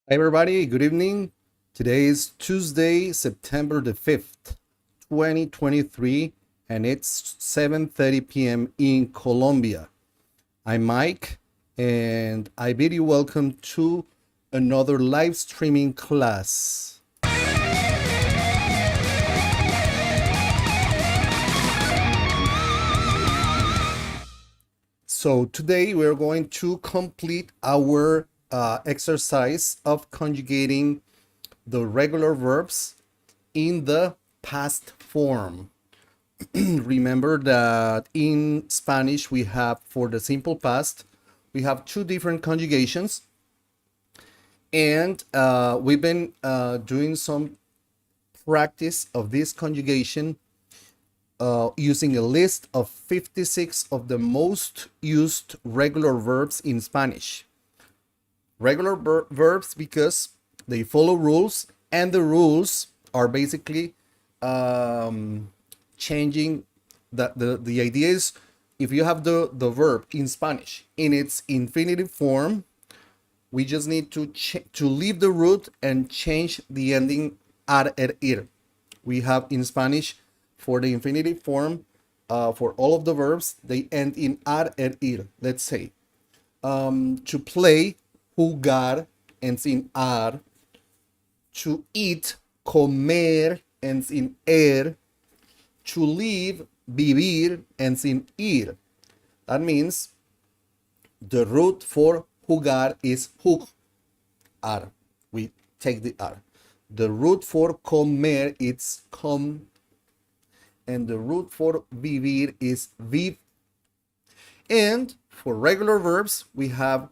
Hi, everybody. Good evening. Today is Tuesday, September the 5th, 2023, and it's 7:30 p.m. in Colombia. I'm Mike, and I bid you welcome to another live streaming class. So today we're going to complete our exercise of conjugating the regular verbs in the past form. Remember that in Spanish we have, for the simple past, we have two different conjugations, and we've been doing some practice of this conjugation using a list of 56 of the most used regular verbs in Spanish. Regular verbs because they follow rules, and the rules are basically changing. The idea is, if you have the verb in Spanish in its infinitive form, we just need to leave the root and change the ending ar, ir. We have in Spanish, for the infinitive form, for all of the verbs, they end in ar, ir. Let's say, to play, jugar, ends in ar. To eat, comer, ends in er. To live, vivir, ends in ir. That means the root for jugar is jug, ar. We take the ar. The root for comer is com, and the root for vivir is viv. And for regular verbs, we have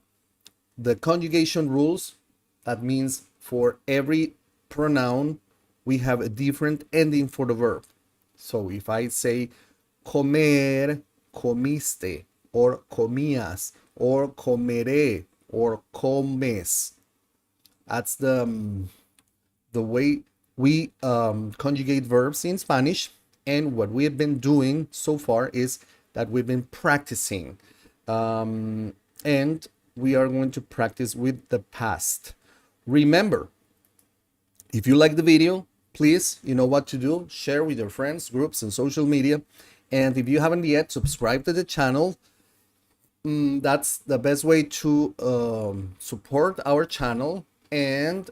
the conjugation rules. That means for every pronoun, we have a different ending for the verb. So if I say comer, comiste, or comías, or comeré, or comes, that's the way we conjugate verbs in Spanish. And what we have been doing so far is that we've been practicing. And we are going to practice with the past. Remember, if you like the video, please, you know what to do. Share with your friends, groups, and social media. And if you haven't yet, subscribe to the channel. That's the best way to support our channel. And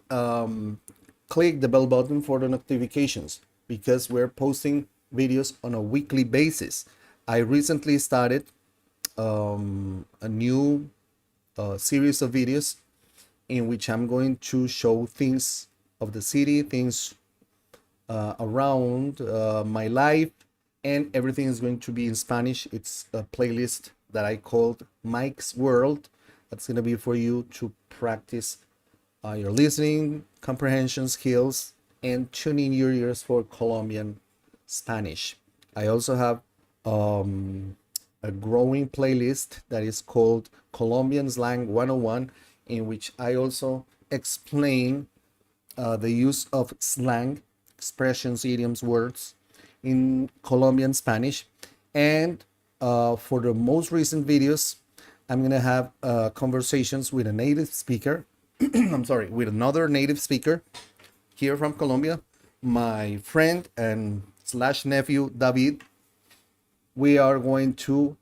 click the bell button for the notifications, because we're posting videos on a weekly basis. I recently started a new series of videos in which I'm going to show things of the city, things around my life, and everything is going to be in Spanish. It's a playlist that I called Mike's World. That's going to be for you to practice your listening, comprehension skills, and tuning your ears for Colombian Spanish. I also have a growing playlist that is called Colombian Slang 101, in which I also explain the use of slang, expressions, idioms, words in Colombian Spanish. And for the most recent videos, I'm going to have conversations with a native speaker. I'm sorry, with another native speaker here from Colombia, my friend and slash nephew, David. We are going to,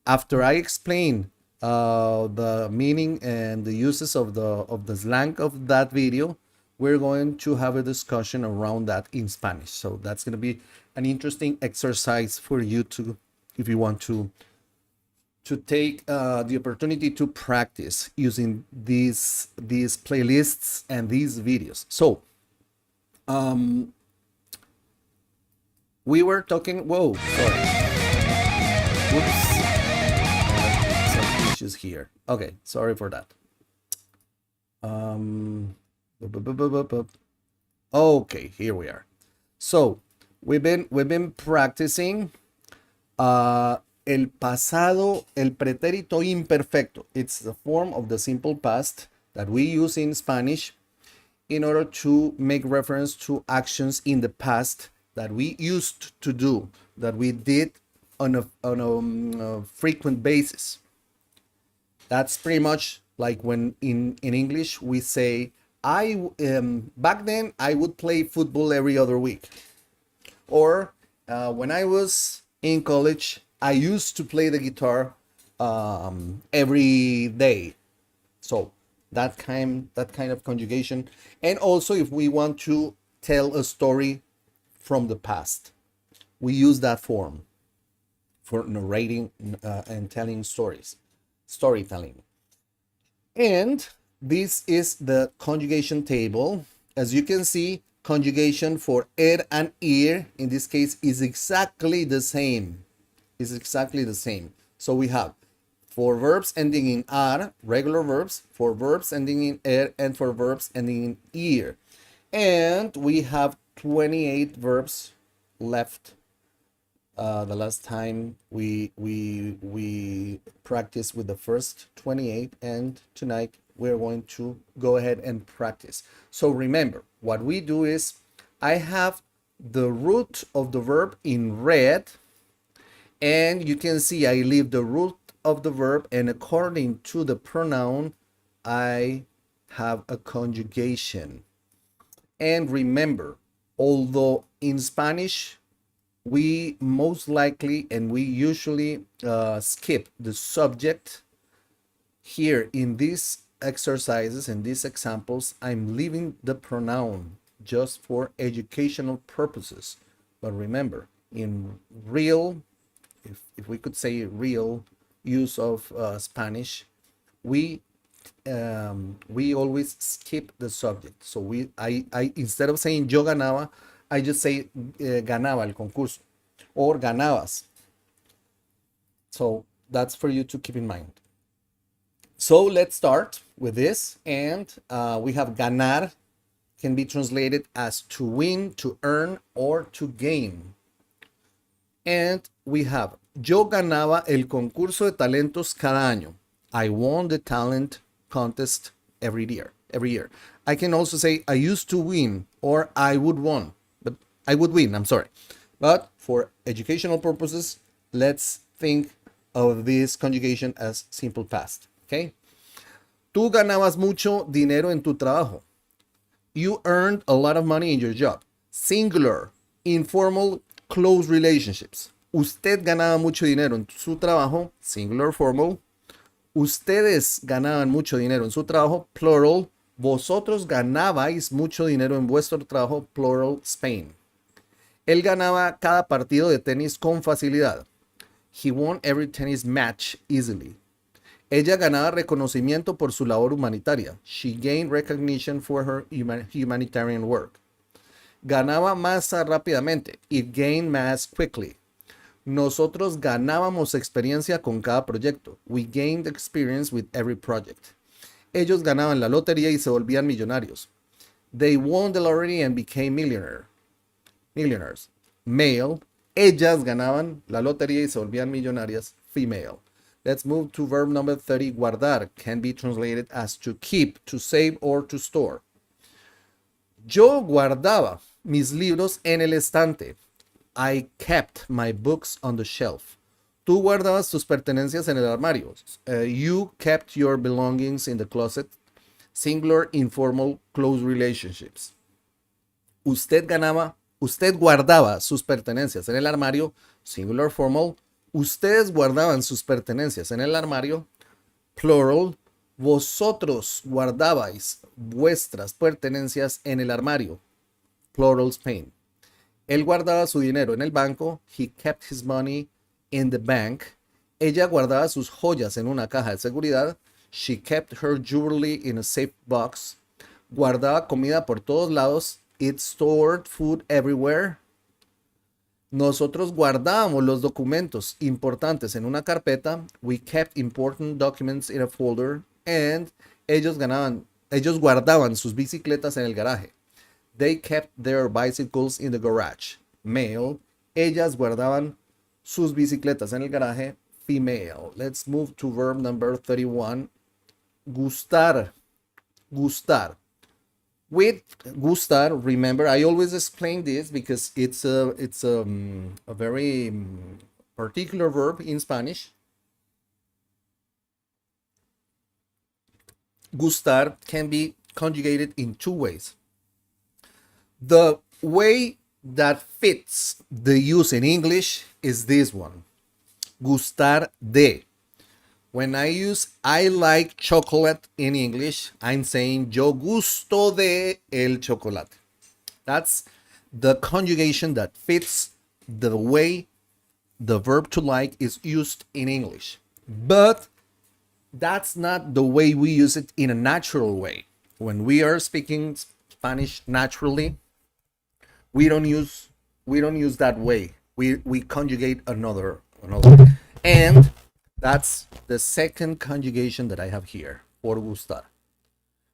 after I explain the meaning and the uses of the slang of that video, we're going to have a discussion around that in Spanish. So that's going to be an interesting exercise for you to, if you want to take the opportunity to practice using these playlists and these videos. So we were talking, whoa, sorry, whoops, some issues here. Okay, sorry for that. Okay, here we are. So we've been practicing el pasado, el pretérito imperfecto. It's the form of the simple past that we use in Spanish in order to make reference to actions in the past that we used to do, that we did on a frequent basis. That's pretty much like when in English we say Back then I would play football every other week. Or when I was in college, I used to play the guitar every day. So that kind of conjugation. And also if we want to tell a story from the past, we use that form for narrating and telling stories, storytelling. And this is the conjugation table. As you can see, conjugation for er and ir in this case is exactly the same. Is exactly the same. So we have for verbs ending in ar, regular verbs, for verbs ending in er, and for verbs ending in ir. And we have 28 verbs left. The last time we practiced with the first 28, and tonight we're going to go ahead and practice. So remember, what we do is I have the root of the verb in red, and you can see I leave the root of the verb, and according to the pronoun, I have a conjugation. And remember, although in Spanish, we most likely and we usually skip the subject, here in these exercises and these examples, I'm leaving the pronoun just for educational purposes. But remember, in real, if we could say real use of Spanish, we always skip the subject. So I instead of saying yo ganaba, I just say ganaba el concurso or ganabas. So that's for you to keep in mind. So let's start with this. And we have ganar can be translated as to win, to earn, or to gain. And we have yo ganaba el concurso de talentos cada año. I won the talent contest every year. I can also say I used to win or I would win. I'm sorry. But for educational purposes, let's think of this conjugation as simple past, okay? Tú ganabas mucho dinero en tu trabajo. You earned a lot of money in your job. Singular, informal, close relationships. Usted ganaba mucho dinero en su trabajo. Singular, formal. Ustedes ganaban mucho dinero en su trabajo. Plural. Vosotros ganabais mucho dinero en vuestro trabajo. Plural, Spain. Él ganaba cada partido de tenis con facilidad. He won every tennis match easily. Ella ganaba reconocimiento por su labor humanitaria. She gained recognition for her humanitarian work. Ganaba masa rápidamente. It gained mass quickly. Nosotros ganábamos experiencia con cada proyecto. We gained experience with every project. Ellos ganaban la lotería y se volvían millonarios. They won the lottery and became millionaires. Male. Ellas ganaban la lotería y se volvían millonarias. Female. Let's move to verb number 30. Guardar can be translated as to keep, to save, or to store. Yo guardaba mis libros en el estante. I kept my books on the shelf. Tú guardabas tus pertenencias en el armario. You kept your belongings in the closet. Singular, informal, close relationships. Usted guardaba sus pertenencias en el armario. Singular, formal. Ustedes guardaban sus pertenencias en el armario. Plural. Vosotros guardabais vuestras pertenencias en el armario. Plural, Spain. Él guardaba su dinero en el banco. He kept his money in the bank. Ella guardaba sus joyas en una caja de seguridad. She kept her jewelry in a safe box. Guardaba comida por todos lados. It stored food everywhere. Nosotros guardábamos los documentos importantes en una carpeta. We kept important documents in a folder. And ellos guardaban sus bicicletas en el garaje. They kept their bicycles in the garage. Male. Ellas guardaban sus bicicletas en el garaje. Female. Let's move to verb number 31. Gustar. Gustar. With gustar, remember, I always explain this because it's a very particular verb in Spanish. Gustar can be conjugated in two ways. The way that fits the use in English is this one. Gustar de. When I use I like chocolate in English, I'm saying yo gusto de el chocolate. That's the conjugation that fits the way the verb to like is used in English. But that's not the way we use it in a natural way. When we are speaking Spanish naturally, we don't use that way. We conjugate another way. And that's the second conjugation that I have here, por gustar.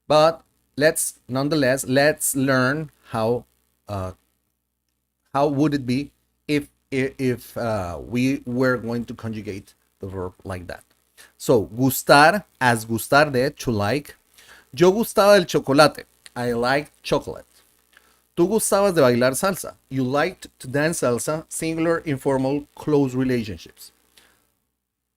But let's learn how would it be if we were going to conjugate the verb like that. So, gustar, as gustar de, to like. Yo gustaba del chocolate. I like chocolate. Tú gustabas de bailar salsa. You liked to dance salsa, singular, informal, close relationships.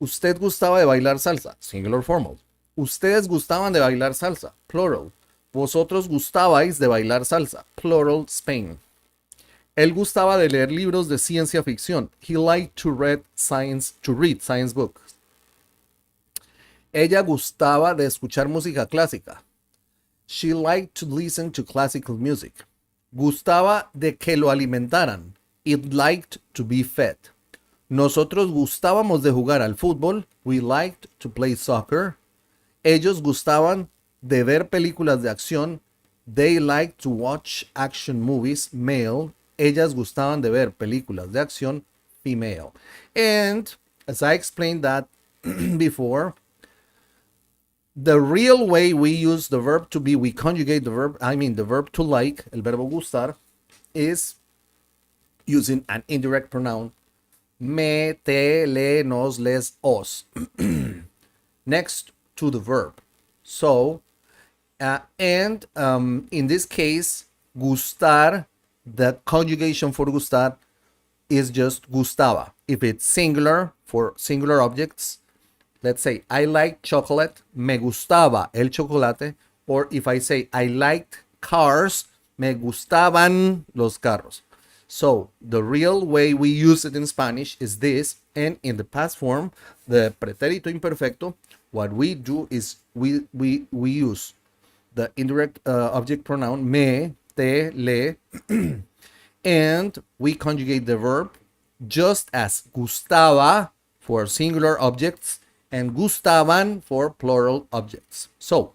Usted gustaba de bailar salsa, singular, formal. Ustedes gustaban de bailar salsa, plural. Vosotros gustabais de bailar salsa, plural, Spain. Él gustaba de leer libros de ciencia ficción. He liked to read science books. Ella gustaba de escuchar música clásica. She liked to listen to classical music. Gustaba de que lo alimentaran. It liked to be fed. Nosotros gustábamos de jugar al fútbol. We liked to play soccer. Ellos gustaban de ver películas de acción. They liked to watch action movies, male. Ellas gustaban de ver películas de acción, female. And as I explained that before, the real way we use the verb to be, we conjugate the verb to like, el verbo gustar, is using an indirect pronoun, me, te, le, nos, les, os, next to the verb. So, in this case, gustar, the conjugation for gustar is just gustaba. If it's singular, for singular objects, let's say, I like chocolate, me gustaba el chocolate. Or if I say, I liked cars, me gustaban los carros. So the real way we use it in Spanish is this. And in the past form, the pretérito imperfecto, what we do is we use the indirect object pronoun me, te, le, and we conjugate the verb just as gustaba for singular objects and gustaban for plural objects. So,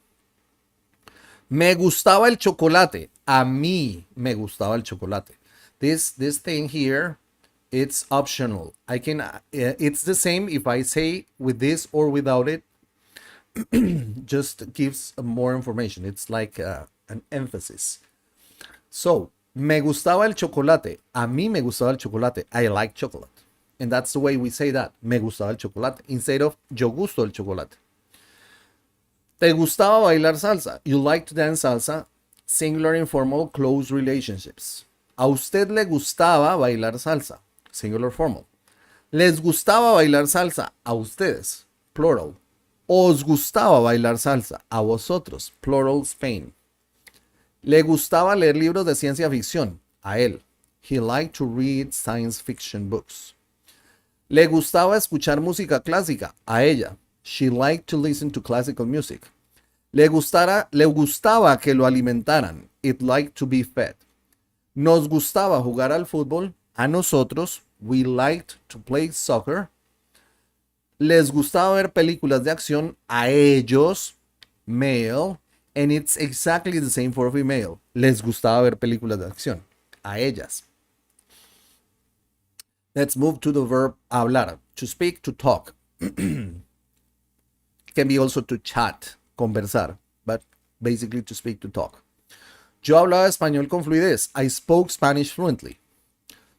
me gustaba el chocolate. A mí me gustaba el chocolate. This thing here, it's optional. I can it's the same if I say with this or without it. Just gives more information. It's like an emphasis. So, me gustaba el chocolate. A mí me gustaba el chocolate. I like chocolate. And that's the way we say that. Me gustaba el chocolate. Instead of yo gusto el chocolate. Te gustaba bailar salsa. You like to dance salsa. Singular, informal, close relationships. A usted le gustaba bailar salsa. Singular, formal. Les gustaba bailar salsa. A ustedes. Plural. Os gustaba bailar salsa. A vosotros. Plural, Spain. Le gustaba leer libros de ciencia ficción. A él. He liked to read science fiction books. Le gustaba escuchar música clásica. A ella. She liked to listen to classical music. Le gustaba que lo alimentaran. It liked to be fed. Nos gustaba jugar al fútbol. A nosotros. We liked to play soccer. Les gustaba ver películas de acción. A ellos. Male. And it's exactly the same for female. Les gustaba ver películas de acción. A ellas. Let's move to the verb hablar. To speak, to talk. It can be also to chat, conversar, but basically to speak, to talk. Yo hablaba español con fluidez. I spoke Spanish fluently.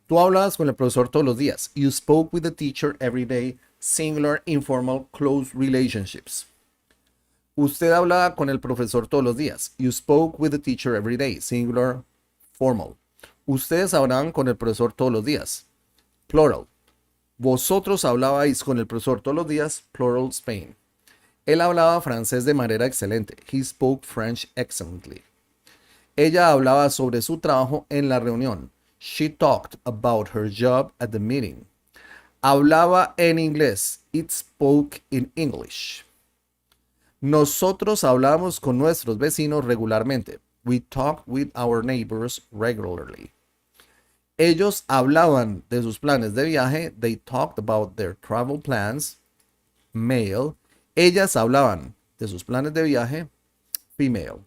Tú hablabas con el profesor todos los días. You spoke with the teacher every day. Singular, informal, close relationships. Usted hablaba con el profesor todos los días. You spoke with the teacher every day. Singular, formal. Ustedes hablaban con el profesor todos los días. Plural. Vosotros hablabais con el profesor todos los días. Plural, Spain. Él hablaba francés de manera excelente. He spoke French excellently. Ella hablaba sobre su trabajo en la reunión. She talked about her job at the meeting. Hablaba en inglés. It spoke in English. Nosotros hablamos con nuestros vecinos regularmente. We talk with our neighbors regularly. Ellos hablaban de sus planes de viaje. They talked about their travel plans. Male. Ellas hablaban de sus planes de viaje. Female.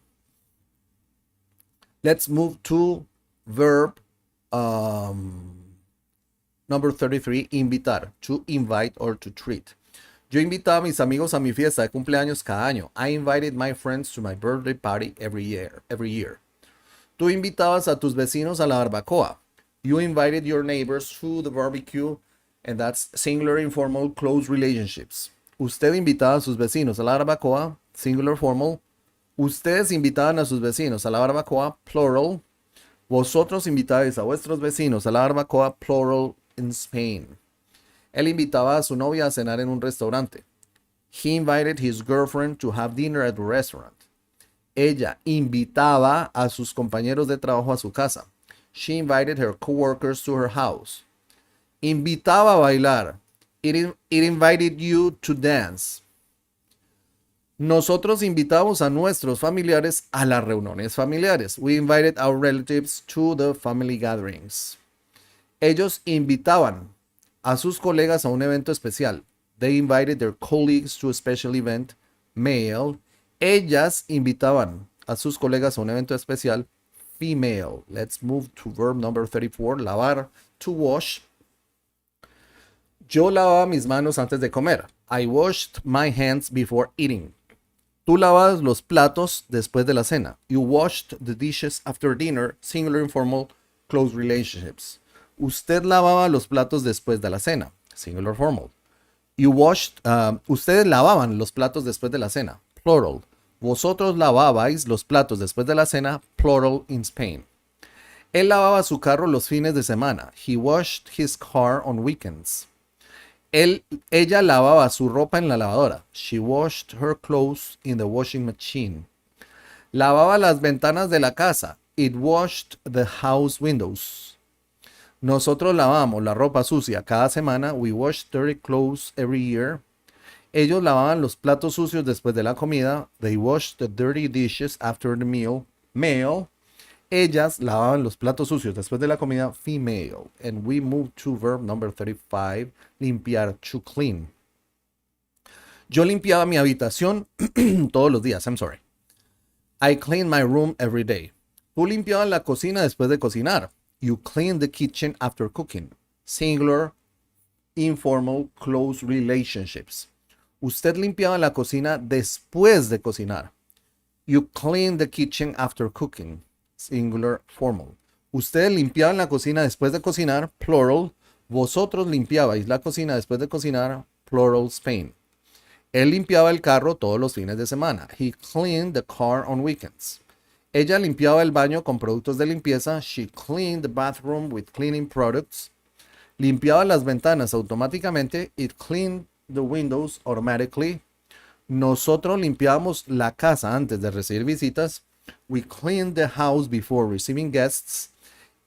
Let's move to verb number 33, invitar. To invite or to treat. Yo invitaba a mis amigos a mi fiesta de cumpleaños cada año. I invited my friends to my birthday party every year. Tú invitabas a tus vecinos a la barbacoa. You invited your neighbors to the barbecue, and that's singular, informal, close relationships. Usted invitaba a sus vecinos a la barbacoa, singular, formal. Ustedes invitaban a sus vecinos a la barbacoa, plural. Vosotros invitáis a vuestros vecinos a la barbacoa, plural, in Spain. Él invitaba a su novia a cenar en un restaurante. He invited his girlfriend to have dinner at the restaurant. Ella invitaba a sus compañeros de trabajo a su casa. She invited her coworkers to her house. Invitaba a bailar. It invited you to dance. Nosotros invitamos a nuestros familiares a las reuniones familiares. We invited our relatives to the family gatherings. Ellos invitaban a sus colegas a un evento especial. They invited their colleagues to a special event. Male. Ellas invitaban a sus colegas a un evento especial. Female. Let's move to verb number 34. Lavar. To wash. Yo lavaba mis manos antes de comer. I washed my hands before eating. Tú lavabas los platos después de la cena. You washed the dishes after dinner. Singular, informal, close relationships. Usted lavaba los platos después de la cena. Singular, formal. Ustedes lavaban los platos después de la cena. Plural. Vosotros lavabais los platos después de la cena. Plural, in Spain. Él lavaba su carro los fines de semana. He washed his car on weekends. Ella lavaba su ropa en la lavadora. She washed her clothes in the washing machine. Lavaba las ventanas de la casa. It washed the house windows. Nosotros lavamos la ropa sucia cada semana. We wash dirty clothes every year. Ellos lavaban los platos sucios después de la comida. They washed the dirty dishes after the meal. Male. Ellas lavaban los platos sucios después de la comida. Female. And we move to verb number 35. Limpiar. To clean. Yo limpiaba mi habitación todos los días. I'm sorry. I clean my room every day. Tú limpiabas la cocina después de cocinar. You clean the kitchen after cooking. Singular, informal, close relationships. Usted limpiaba la cocina después de cocinar. You clean the kitchen after cooking. Singular, formal. Ustedes limpiaban la cocina después de cocinar. Plural. Vosotros limpiabais la cocina después de cocinar. Plural, Spain. Él limpiaba el carro todos los fines de semana. He cleaned the car on weekends. Ella limpiaba el baño con productos de limpieza. She cleaned the bathroom with cleaning products. Limpiaba las ventanas automáticamente. It cleaned the windows automatically. Nosotros limpiamos la casa antes de recibir visitas. We cleaned the house before receiving guests.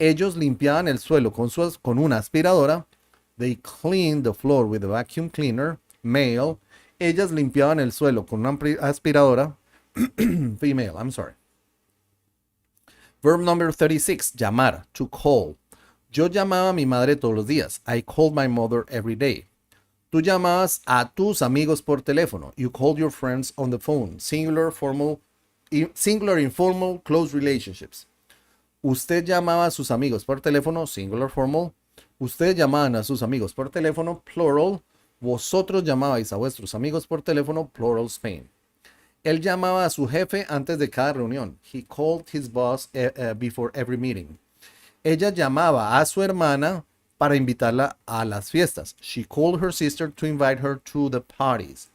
Ellos limpiaban el suelo con una aspiradora. They cleaned the floor with a vacuum cleaner. Male. Ellas limpiaban el suelo con una aspiradora. Female, I'm sorry. Verb number 36, llamar, to call. Yo llamaba a mi madre todos los días. I called my mother every day. Tú llamabas a tus amigos por teléfono. You called your friends on the phone. Singular, informal, close relationships. Usted llamaba a sus amigos por teléfono. Singular, formal. Ustedes llamaban a sus amigos por teléfono. Plural. Vosotros llamabais a vuestros amigos por teléfono. Plural, Spain. Él llamaba a su jefe antes de cada reunión. He called his boss before every meeting. Ella llamaba a su hermana para invitarla a las fiestas. She called her sister to invite her to the parties.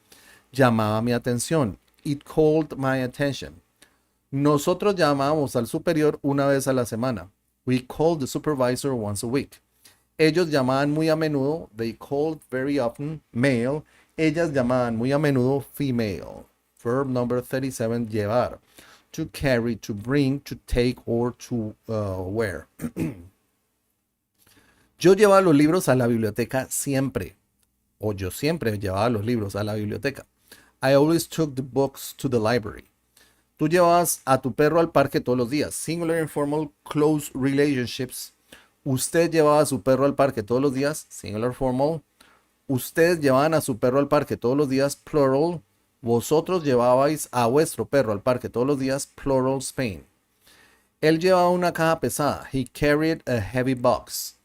Llamaba mi atención. It called my attention. Nosotros llamábamos al superior una vez a la semana. We called the supervisor once a week. Ellos llamaban muy a menudo. They called very often. Male. Ellas llamaban muy a menudo female. Verb number 37, llevar. To carry, to bring, to take, or to wear. Yo llevaba los libros a la biblioteca siempre. O yo siempre llevaba los libros a la biblioteca. I always took the books to the library. Tú llevabas a tu perro al parque todos los días. Singular, informal, close relationships. Usted llevaba a su perro al parque todos los días. Singular, formal. Ustedes llevaban a su perro al parque todos los días. Plural. Vosotros llevabais a vuestro perro al parque todos los días. Plural, Spain. Él llevaba una caja pesada. He carried a heavy box.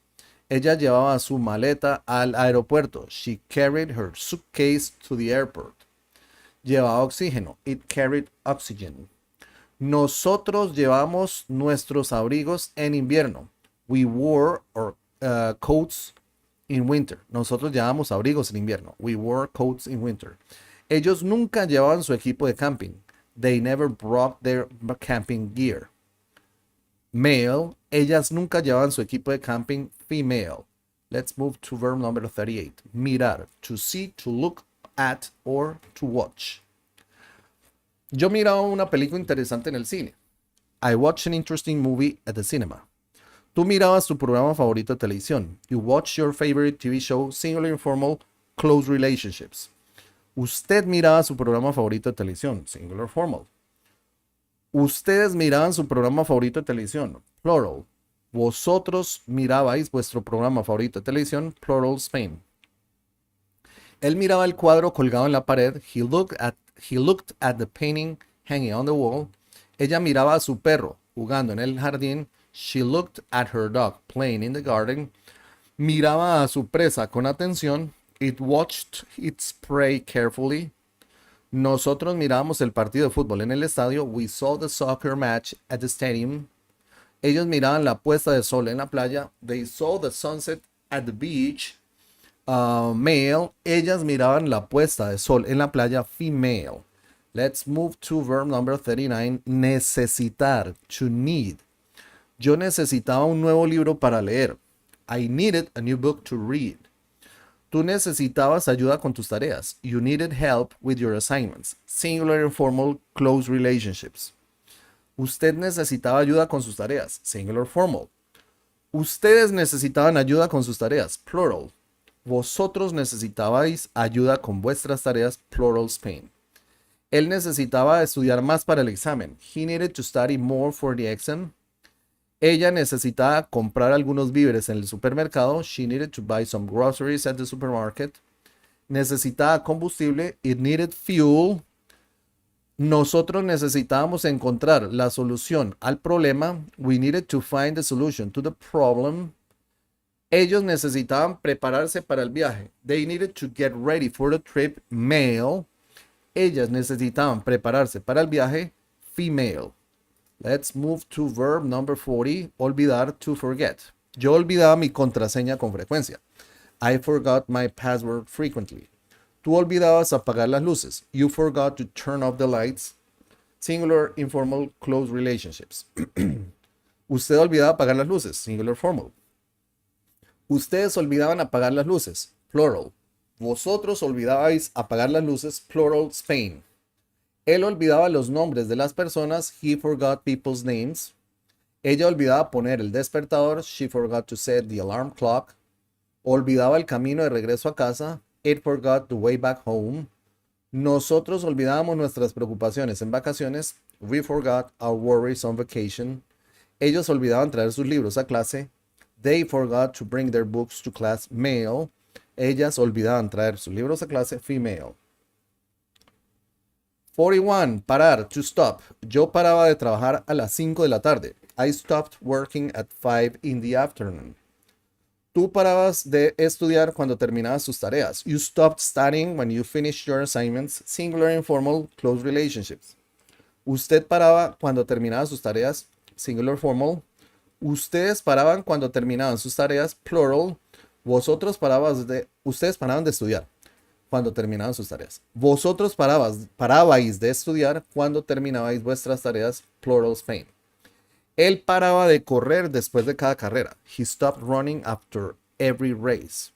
Ella llevaba su maleta al aeropuerto. She carried her suitcase to the airport. Llevaba oxígeno. It carried oxygen. Nosotros llevamos nuestros abrigos en invierno. We wore our coats in winter. Nosotros llevamos abrigos en invierno. We wore coats in winter. Ellos nunca llevaban su equipo de camping. They never brought their camping gear. Male. Ellas nunca llevaban su equipo de camping. Female. Let's move to verb number 38. Mirar. To see, to look at, or to watch. Yo miraba una película interesante en el cine. I watched an interesting movie at the cinema. Tú mirabas tu programa favorito de televisión. You watch your favorite TV show, singular, informal, close relationships. Usted miraba su programa favorito de televisión, singular, formal. Ustedes miraban su programa favorito de televisión, plural. Vosotros mirabais vuestro programa favorito de televisión, plural, Spain. Él miraba el cuadro colgado en la pared. He looked at the painting hanging on the wall. Ella miraba a su perro jugando en el jardín. She looked at her dog playing in the garden. Miraba a su presa con atención. It watched its prey carefully. Nosotros mirábamos el partido de fútbol en el estadio. We saw the soccer match at the stadium. Ellos miraban la puesta de sol en la playa. They saw the sunset at the beach. Male. Ellas miraban la puesta de sol en la playa. Female. Let's move to verb number 39. Necesitar. To need. Yo necesitaba un nuevo libro para leer. I needed a new book to read. Tú necesitabas ayuda con tus tareas. You needed help with your assignments. Singular, informal, close relationships. Usted necesitaba ayuda con sus tareas. Singular, formal. Ustedes necesitaban ayuda con sus tareas. Plural. Vosotros necesitabais ayuda con vuestras tareas. Plural, Spain. Él necesitaba estudiar más para el examen. He needed to study more for the exam. Ella necesitaba comprar algunos víveres en el supermercado. She needed to buy some groceries at the supermarket. Necesitaba combustible. It needed fuel. Nosotros necesitábamos encontrar la solución al problema. We needed to find the solution to the problem. Ellos necesitaban prepararse para el viaje. They needed to get ready for the trip. Male. Ellas necesitaban prepararse para el viaje. Female. Let's move to verb number 40. Olvidar, to forget. Yo olvidaba mi contraseña con frecuencia. I forgot my password frequently. Tú olvidabas apagar las luces. You forgot to turn off the lights. Singular, informal, close relationships. Usted olvidaba apagar las luces. Singular, formal. Ustedes olvidaban apagar las luces. Plural. Vosotros olvidabais apagar las luces. Plural, Spain. Él olvidaba los nombres de las personas. He forgot people's names. Ella olvidaba poner el despertador. She forgot to set the alarm clock. Olvidaba el camino de regreso a casa. It forgot the way back home. Nosotros olvidábamos nuestras preocupaciones en vacaciones. We forgot our worries on vacation. Ellos olvidaban traer sus libros a clase. They forgot to bring their books to class. Male. Ellas olvidaban traer sus libros a clase. Female. 41. Parar. To stop. Yo paraba de trabajar a las 5 de la tarde. I stopped working at 5 in the afternoon. Tú parabas de estudiar cuando terminabas tus tareas. You stopped studying when you finished your assignments. Singular, informal, close relationships. Usted paraba cuando terminaba sus tareas. Singular, formal. Ustedes paraban cuando terminaban sus tareas. Plural. Ustedes paraban de estudiar cuando terminaban sus tareas. Vosotros parabais de estudiar cuando terminabais vuestras tareas. Plural, Spain. Él paraba de correr después de cada carrera. He stopped running after every race.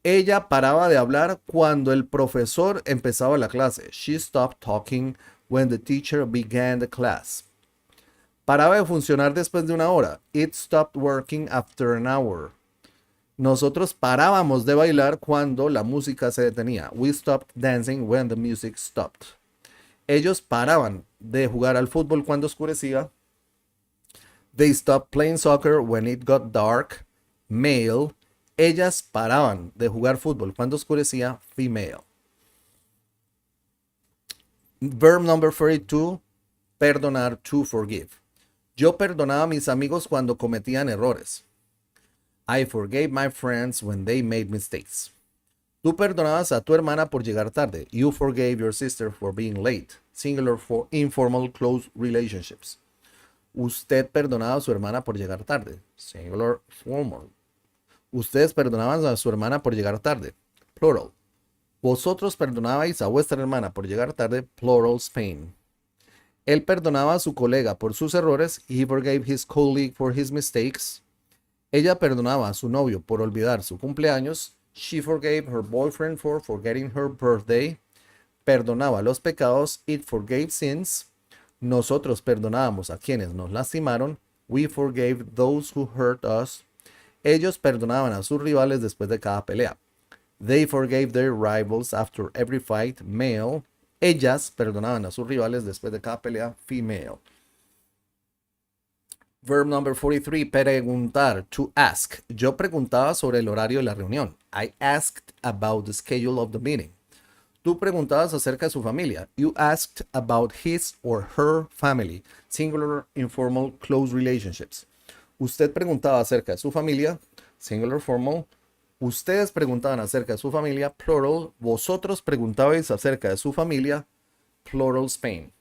Ella paraba de hablar cuando el profesor empezaba la clase. She stopped talking when the teacher began the class. Paraba de funcionar después de una hora. It stopped working after an hour. Nosotros parábamos de bailar cuando la música se detenía. We stopped dancing when the music stopped. Ellos paraban de jugar al fútbol cuando oscurecía. They stopped playing soccer when it got dark. Male. Ellas paraban de jugar fútbol cuando oscurecía. Female. Verb number 42. Perdonar, to forgive. Yo perdonaba a mis amigos cuando cometían errores. I forgave my friends when they made mistakes. Tú perdonabas a tu hermana por llegar tarde. You forgave your sister for being late. Singular for informal close relationships. Usted perdonaba a su hermana por llegar tarde. Singular formal. Ustedes perdonaban a su hermana por llegar tarde. Plural. Vosotros perdonabais a vuestra hermana por llegar tarde. Plural Spain. Él perdonaba a su colega por sus errores. He forgave his colleague for his mistakes. Ella perdonaba a su novio por olvidar su cumpleaños. She forgave her boyfriend for forgetting her birthday. Perdonaba los pecados. It forgave sins. Nosotros perdonábamos a quienes nos lastimaron. We forgave those who hurt us. Ellos perdonaban a sus rivales después de cada pelea. They forgave their rivals after every fight. Male. Ellas perdonaban a sus rivales después de cada pelea. Female. Verb number 43, preguntar, to ask. Yo preguntaba sobre el horario de la reunión. I asked about the schedule of the meeting. Tú preguntabas acerca de su familia. You asked about his or her family. Singular, informal, close relationships. Usted preguntaba acerca de su familia. Singular, formal. Ustedes preguntaban acerca de su familia. Plural. Vosotros preguntabais acerca de su familia. Plural, Spain.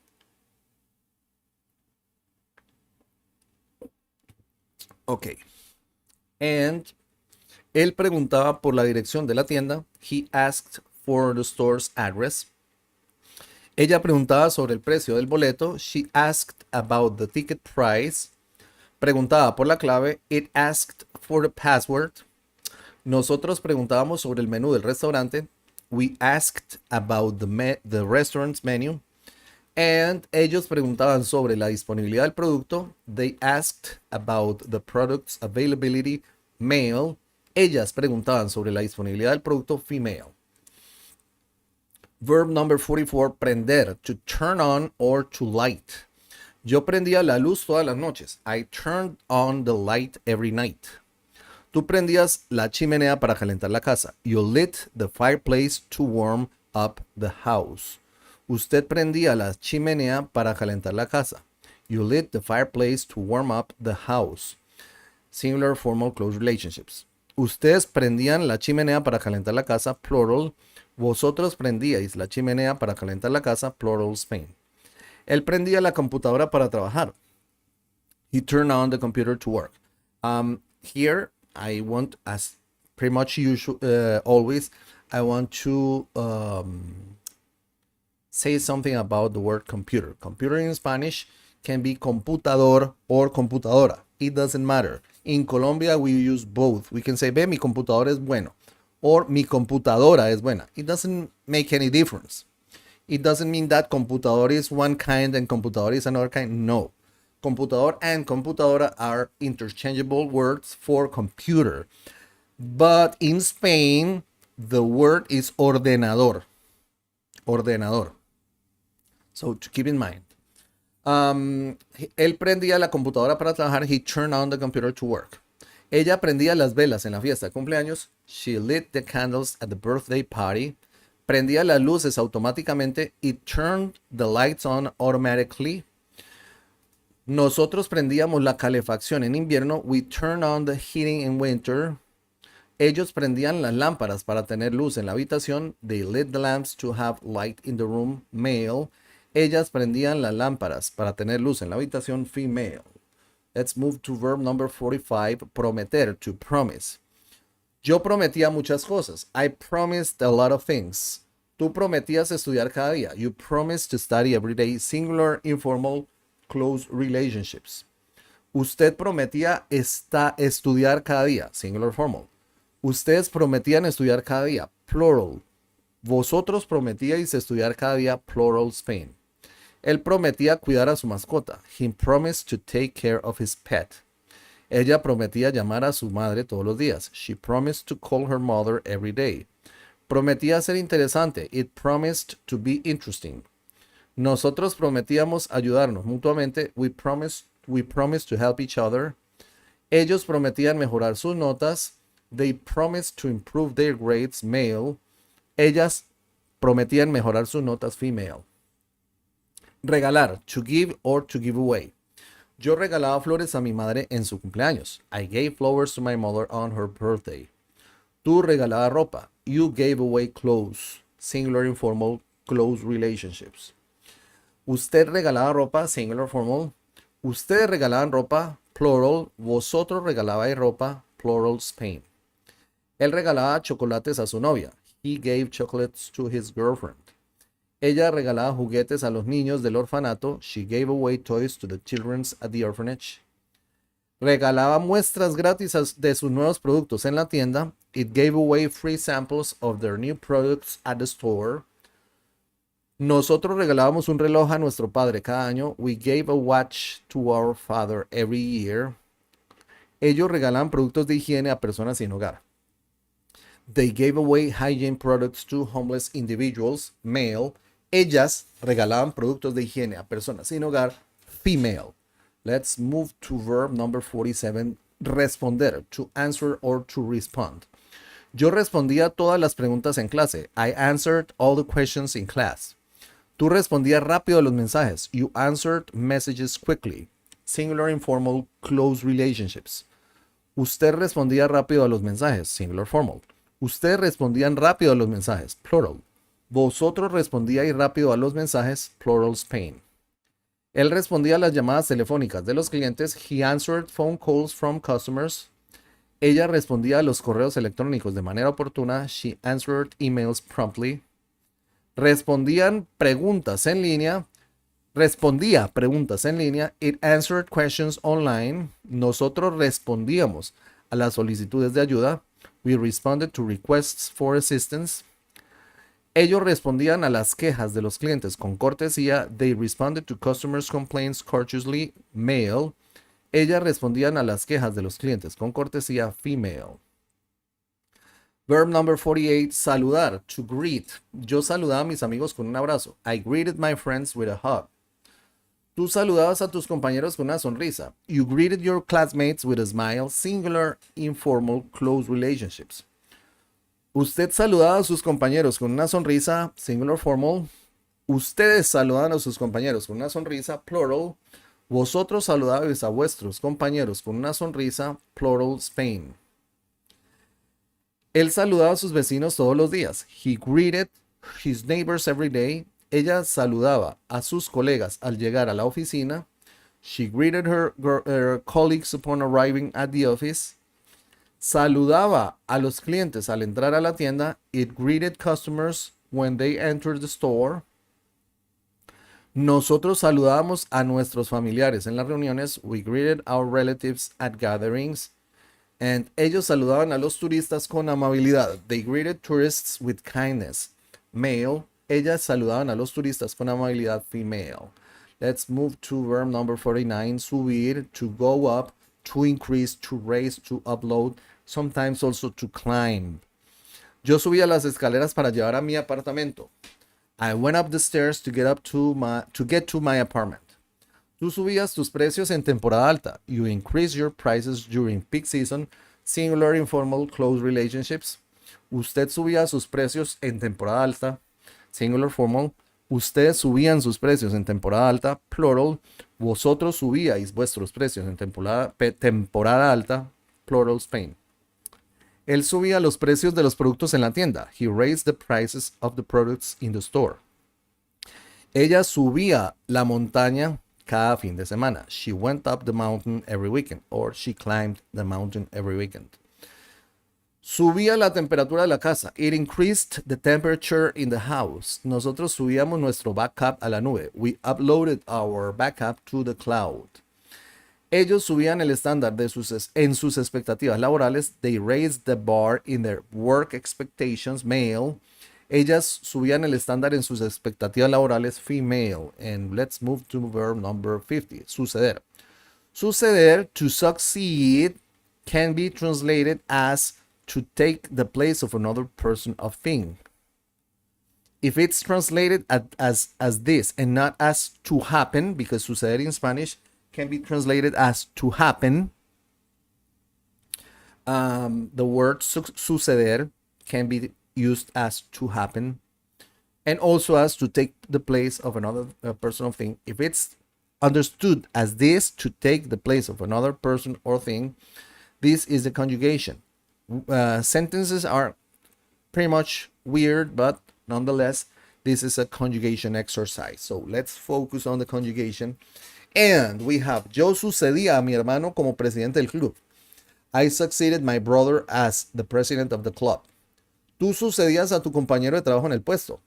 Ok. And él preguntaba por la dirección de la tienda. He asked for the store's address. Ella preguntaba sobre el precio del boleto. She asked about the ticket price. Preguntaba por la clave. It asked for the password. Nosotros preguntábamos sobre el menú del restaurante. We asked about the restaurant's menu. And ellos preguntaban sobre la disponibilidad del producto. They asked about the product's availability. Male. Ellas preguntaban sobre la disponibilidad del producto. Female. Verb number 44, prender. To turn on or to light. Yo prendía la luz todas las noches. I turned on the light every night. Tú prendías la chimenea para calentar la casa. You lit the fireplace to warm up the house. Usted prendía la chimenea para calentar la casa. You lit the fireplace to warm up the house. Singular, formal, close relationships. Ustedes prendían la chimenea para calentar la casa. Plural. Vosotros prendíais la chimenea para calentar la casa. Plural, Spain. Él prendía la computadora para trabajar. He turned on the computer to work. Here, I want, as pretty much usual, always, I want to say something about the word computer. Computer in Spanish can be computador or computadora. It doesn't matter. In Colombia, we use both. We can say, ve, mi computador es bueno. Or mi computadora es buena. It doesn't make any difference. It doesn't mean that computador is one kind and computador is another kind. No. Computador and computadora are interchangeable words for computer. But in Spain, the word is ordenador. Ordenador. So to keep in mind. Él prendía la computadora para trabajar. He turned on the computer to work. Ella prendía las velas en la fiesta de cumpleaños. She lit the candles at the birthday party. Prendía las luces automáticamente. It turned the lights on automatically. Nosotros prendíamos la calefacción en invierno. We turned on the heating in winter. Ellos prendían las lámparas para tener luz en la habitación. They lit the lamps to have light in the room. Male. Ellas prendían las lámparas para tener luz en la habitación. Female. Let's move to verb number 45. Prometer, to promise. Yo prometía muchas cosas. I promised a lot of things. Tú prometías estudiar cada día. You promised to study every day. Singular, informal, close relationships. Usted prometía estudiar cada día. Singular, formal. Ustedes prometían estudiar cada día, plural. Vosotros prometíais estudiar cada día, plural Spain. Él prometía cuidar a su mascota. He promised to take care of his pet. Ella prometía llamar a su madre todos los días. She promised to call her mother every day. Prometía ser interesante. It promised to be interesting. Nosotros prometíamos ayudarnos mutuamente. We promised to help each other. Ellos prometían mejorar sus notas. They promised to improve their grades, male. Ellas prometían mejorar sus notas, female. Regalar, to give or to give away. Yo regalaba flores a mi madre en su cumpleaños. I gave flowers to my mother on her birthday. Tú regalabas ropa. You gave away clothes. Singular, informal, close relationships. Usted regalaba ropa, singular, formal. Ustedes regalaban ropa, plural. Vosotros regalabais ropa, plural, Spain. Él regalaba chocolates a su novia. He gave chocolates to his girlfriend. Ella regalaba juguetes a los niños del orfanato. She gave away toys to the children at the orphanage. Regalaba muestras gratis de sus nuevos productos en la tienda. It gave away free samples of their new products at the store. Nosotros regalábamos un reloj a nuestro padre cada año. We gave a watch to our father every year. Ellos regalaban productos de higiene a personas sin hogar. They gave away hygiene products to homeless individuals, male. Ellas regalaban productos de higiene a personas sin hogar, female. Let's move to verb number 47, responder, to answer or to respond. Yo respondía todas las preguntas en clase. I answered all the questions in class. Tú respondías rápido a los mensajes. You answered messages quickly. Singular, informal, close relationships. Usted respondía rápido a los mensajes. Singular, formal. Ustedes respondían rápido a los mensajes, plural. Vosotros respondíais rápido a los mensajes, plural, Spain. Él respondía a las llamadas telefónicas de los clientes. He answered phone calls from customers. Ella respondía a los correos electrónicos de manera oportuna. She answered emails promptly. Respondía preguntas en línea. It answered questions online. Nosotros respondíamos a las solicitudes de ayuda. We responded to requests for assistance. Ellos respondían a las quejas de los clientes con cortesía. They responded to customers' complaints courteously, male. Ellas respondían a las quejas de los clientes con cortesía, female. Verb number 48, saludar, to greet. Yo saludaba a mis amigos con un abrazo. I greeted my friends with a hug. Tú saludabas a tus compañeros con una sonrisa. You greeted your classmates with a smile. Singular, informal, close relationships. Usted saludaba a sus compañeros con una sonrisa. Singular, formal. Ustedes saludaban a sus compañeros con una sonrisa. Plural. Vosotros saludabais a vuestros compañeros con una sonrisa. Plural, Spain. Él saludaba a sus vecinos todos los días. He greeted his neighbors every day. Ella saludaba a sus colegas al llegar a la oficina. She greeted her colleagues upon arriving at the office. Saludaba a los clientes al entrar a la tienda. It greeted customers when they entered the store. Nosotros saludábamos a nuestros familiares en las reuniones. We greeted our relatives at gatherings. And ellos saludaban a los turistas con amabilidad. They greeted tourists with kindness. Male. Ellas saludaban a los turistas con amabilidad, female. Let's move to verb number 49, subir, to go up, to increase, to raise, to upload, sometimes also to climb. Yo subía las escaleras para llevar a mi apartamento. I went up the stairs to get to my apartment. Tú subías tus precios en temporada alta. You increase your prices during peak season. Singular, informal, close relationships. Usted subía sus precios en temporada alta. Singular, formal. Ustedes subían sus precios en temporada alta. Plural. Vosotros subíais vuestros precios en temporada alta. Plural, Spain. Él subía los precios de los productos en la tienda. He raised the prices of the products in the store. Ella subía la montaña cada fin de semana. She went up the mountain every weekend. Or she climbed the mountain every weekend. Subía la temperatura de la casa. It increased the temperature in the house. Nosotros subíamos nuestro backup a la nube. We uploaded our backup to the cloud. Ellos subían el estándar en sus expectativas laborales. They raised the bar in their work expectations, male. Ellas subían el estándar en sus expectativas laborales, female. And let's move to verb number 50, suceder. Suceder, to succeed, can be translated as to take the place of another person or thing. If it's translated as this and not as to happen, because suceder in Spanish can be translated as to happen, the word suceder can be used as to happen and also as to take the place of another person or thing. If it's understood as this, to take the place of another person or thing, this is the conjugation. Sentences are pretty much weird, but nonetheless, this is a conjugation exercise. So let's focus on the conjugation. And we have, yo sucedía a mi hermano como presidente del club. I succeeded my brother as the president of the club. Tú sucedías a tu compañero de trabajo en el puesto.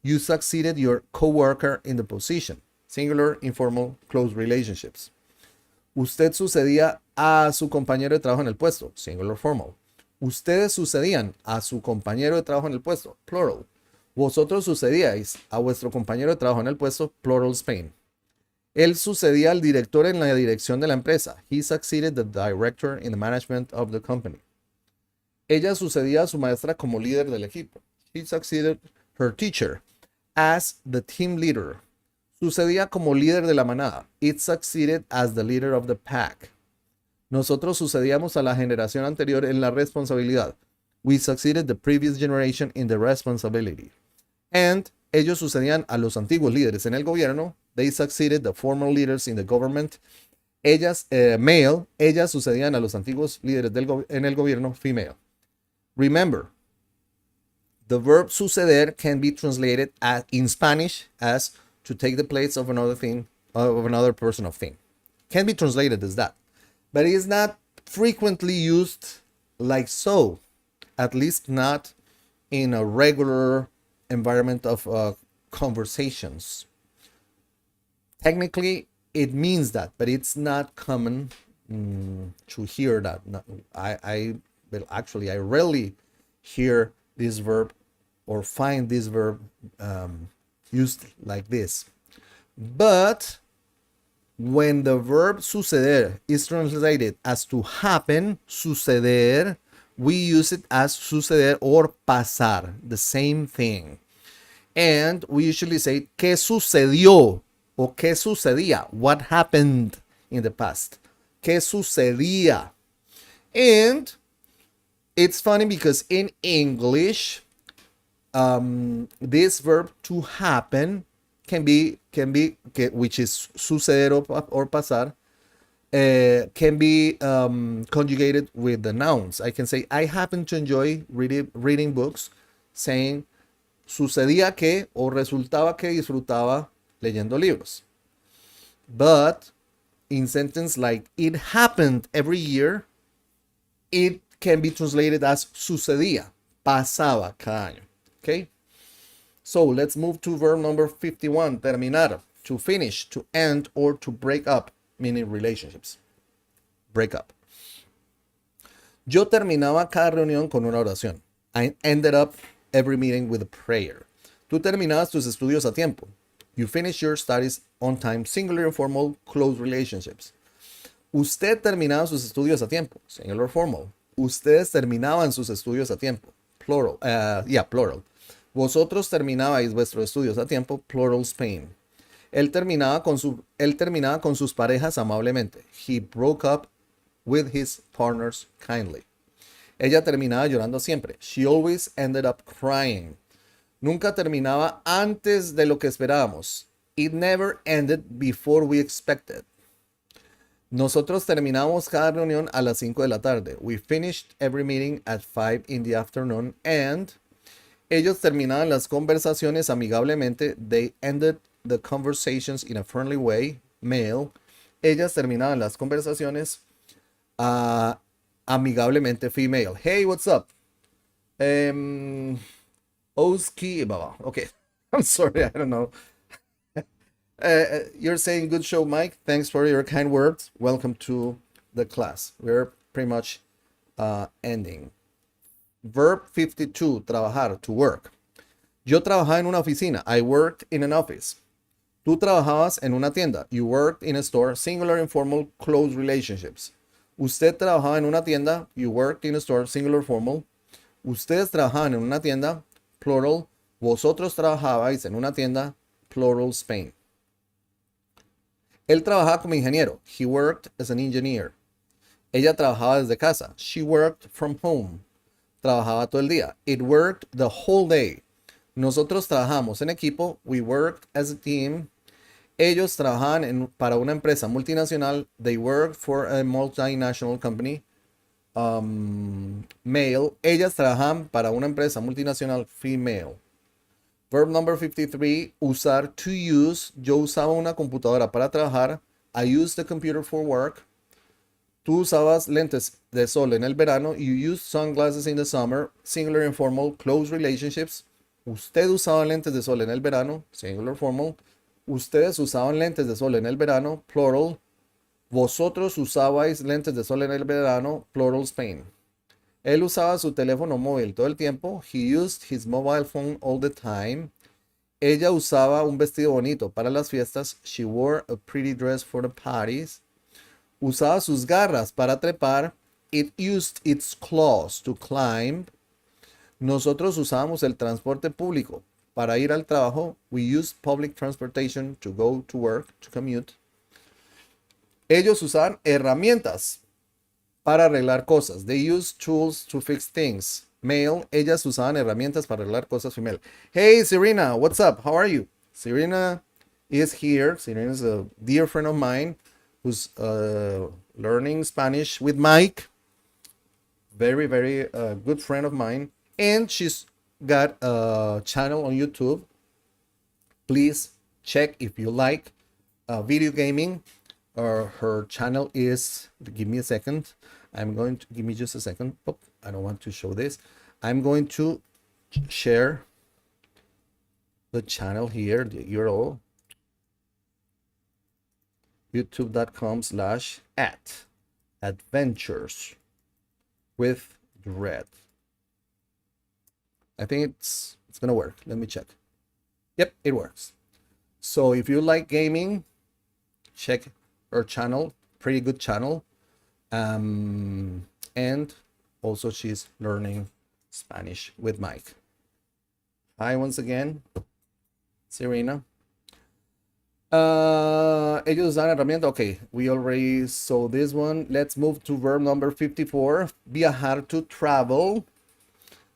You succeeded your coworker in the position. Singular, informal, close relationships. Usted sucedía a su compañero de trabajo en el puesto. Singular, formal. Ustedes sucedían a su compañero de trabajo en el puesto. Plural. Vosotros sucedíais a vuestro compañero de trabajo en el puesto. Plural, Spain. Él sucedía al director en la dirección de la empresa. He succeeded the director in the management of the company. Ella sucedía a su maestra como líder del equipo. She succeeded her teacher as the team leader. Sucedía como líder de la manada. It succeeded as the leader of the pack. Nosotros sucedíamos a la generación anterior en la responsabilidad. We succeeded the previous generation in the responsibility. And ellos sucedían a los antiguos líderes en el gobierno. They succeeded the former leaders in the government. Ellas, male, ellas sucedían a los antiguos líderes en el gobierno, female. Remember, the verb suceder can be translated in Spanish as to take the place of another thing, of another person or thing. Can be translated as that. But it is not frequently used like so, at least not in a regular environment of conversations. Technically, it means that, but it's not common to hear that. I rarely hear this verb or find this verb used like this. But when the verb suceder is translated as to happen, suceder, we use it as suceder or pasar, the same thing. And we usually say, ¿qué sucedió? O ¿qué sucedía? What happened in the past? ¿Qué sucedía? And it's funny because in English, this verb to happen can be which is suceder or pasar, can be conjugated with the nouns. I can say, I happen to enjoy reading books, saying, sucedía que o resultaba que disfrutaba leyendo libros. But in sentence like, it happened every year, it can be translated as sucedía, pasaba cada año. Okay? So let's move to verb number 51, terminar, to finish, to end, or to break up, meaning relationships. Break up. Yo terminaba cada reunión con una oración. I ended up every meeting with a prayer. Tú terminabas tus estudios a tiempo. You finish your studies on time, singular, informal, close relationships. Usted terminaba sus estudios a tiempo, singular, formal. Ustedes terminaban sus estudios a tiempo, plural. Plural. Vosotros terminabais vuestros estudios a tiempo, plural, Spain. Él terminaba con sus parejas amablemente. He broke up with his partners kindly. Ella terminaba llorando siempre. She always ended up crying. Nunca terminaba antes de lo que esperábamos. It never ended before we expected. Nosotros terminamos cada reunión a las 5 de la tarde. We finished every meeting at 5 in the afternoon. And ellos terminaban las conversaciones amigablemente. They ended the conversations in a friendly way. Male. Ellas terminaban las conversaciones amigablemente. Female. Hey, what's up? Oski, Baba. Okay. I'm sorry, I don't know. You're saying good show, Mike. Thanks for your kind words. Welcome to the class. We're pretty much ending. Verb 52, trabajar, to work. Yo trabajaba en una oficina. I worked in an office. Tú trabajabas en una tienda. You worked in a store. Singular, informal, close relationships. Usted trabajaba en una tienda. You worked in a store. Singular, formal. Ustedes trabajaban en una tienda. Plural. Vosotros trabajabais en una tienda. Plural, Spain. Él trabajaba como ingeniero. He worked as an engineer. Ella trabajaba desde casa. She worked from home. Trabajaba todo el día. It worked the whole day. Nosotros trabajamos en equipo. We worked as a team. Ellos trabajaban para una empresa multinacional. They worked for a multinational company. Male. Ellas trabajaban para una empresa multinacional. Female. Verb number 53. Usar, to use. Yo usaba una computadora para trabajar. I used the computer for work. Tú usabas lentes de sol en el verano. You used sunglasses in the summer. Singular, informal, close relationships. Usted usaba lentes de sol en el verano. Singular, formal. Ustedes usaban lentes de sol en el verano. Plural. Vosotros usabais lentes de sol en el verano. Plural, Spain. Él usaba su teléfono móvil todo el tiempo. He used his mobile phone all the time. Ella usaba un vestido bonito para las fiestas. She wore a pretty dress for the parties. Usaba sus garras para trepar. It used its claws to climb. Nosotros usábamos el transporte público para ir al trabajo. We used public transportation to go to work, to commute. Ellos usaban herramientas para arreglar cosas. They used tools to fix things. Male. Ellas usaban herramientas para arreglar cosas. Female. Hey, Serena, what's up? How are you? Serena is here. Serena is a dear friend of mine who's learning Spanish with Mike. Very, very good friend of mine. And she's got a channel on YouTube. Please check if you like video gaming. Her channel is, give me a second. Give me just a second. Oh, I don't want to show this. I'm going to share the channel here, the URL. youtube.com/@adventures with Dread. I think it's gonna work. Let me check. Yep, it works. So if you like gaming, check her channel. Pretty good channel. And also she's learning Spanish with Mike. Hi once again, Serena. Ellos usan herramienta. Okay, we already saw this one. Let's move to verb number 54. Viajar, to travel.